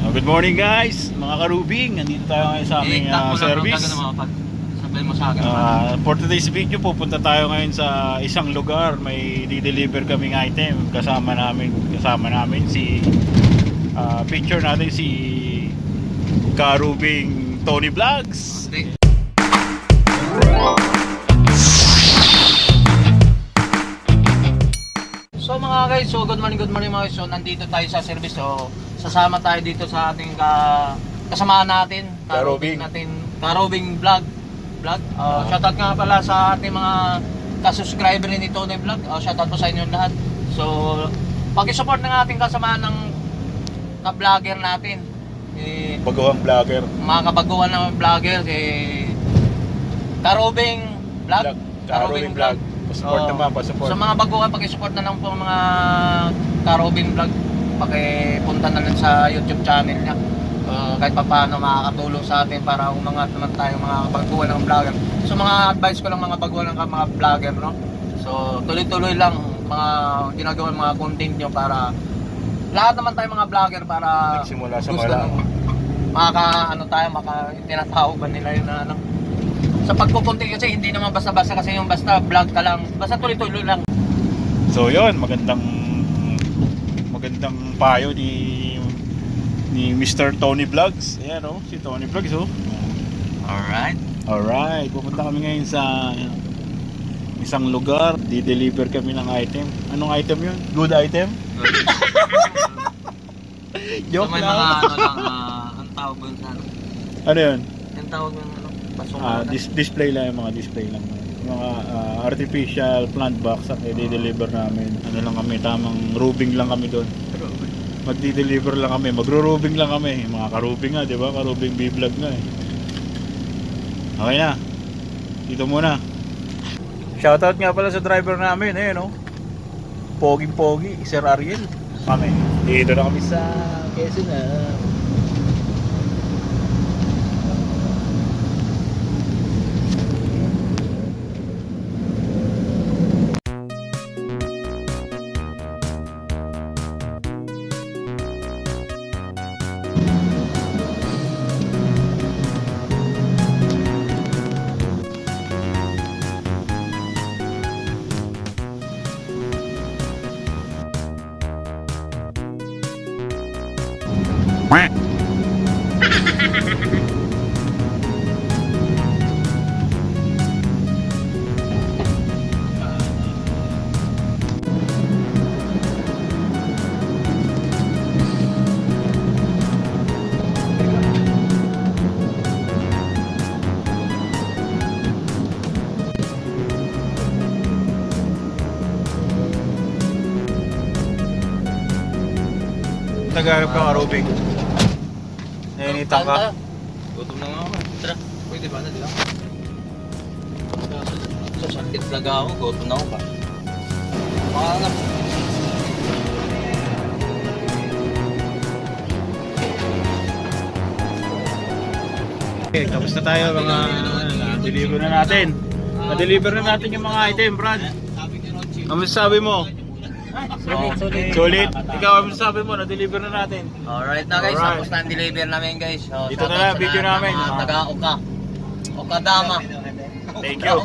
Good morning guys, mga karubing. Nandito tayo ngayon sa aming service. For today's video, pupunta tayo ngayon sa isang lugar. May di-deliver kaming item. Kasama namin si picture natin si Karubing Tony Vlogs. So mga guys, good morning mga guys. So nandito tayo sa service. So sasama tayo dito sa ating kasamahan natin, Karubing Vlog. Shoutout nga pala sa ating mga ka-subscriber ni Tony Vlog. Shoutout po sa inyo lahat. So paki-support ng ating kasamahan ng ka-vlogger natin. Baguhang vlogger. Mga kabaguhan ng vlogger Karubing Vlog. Karubing Vlog. Pa-support naman, pa-support. Sa mga baguhan, paki-support na lang po mga Karubing Vlog. Pakipunta na lang sa YouTube channel niya. Kahit pa paano makakatulong sa atin para umangat naman tayo mga baguhan ng vlogger. So mga advice ko lang mga baguhan ng mga vlogger, no? So tuloy-tuloy lang mga ginagawa mga content nyo para lahat naman tayo mga vlogger para nagsimula sa gusto mala. Tinatawag ba nila yun na sa pagkukunti kasi hindi naman basta-basta kasi yung basta vlog ka lang, basta tuloy-tuloy lang. So yun, magandang payo ni Mr. Tony Vlogs. Ayan o, si Tony Vlogs o. Alright, pupunta kami ngayon sa isang lugar. Di-deliver kami ng item. Anong item yun? Good item? Joke So may lang. mga ang tawag mo sa Ano yun? ang tawag mo basura. Display lang, yung mga display lang. Mga artificial plant box ang i-deliver namin. Ano lang kami, tamang rubing lang kami doon. Magdi-deliver lang kami, magro-rubing lang kami. Yung mga karubing nga, di ba? Karubing B-vlog nga eh. Okay na. Dito muna. Shoutout nga pala sa driver namin, eh, no? Poging-pogi, Sir Ariel. Kami. Dito na kami sa Quezon na. Nagharap ka karubing. Nainitan ka. Gutom na nga ako. Tara, pwede ba na dito? Sa sakit talaga ako, gutom na ako ba? Makanap. Okay, tapos na tayo mga na-deliver na natin. Na-deliver na natin yung mga item, Brad. Ano sabi mo? Sulit. Ikaw, ano sabi mo? Na-deliver na natin. Alright na guys, tapos na ang deliver namin guys. Dito na lang, video namin. Taga-Oka. Okadama. Thank you.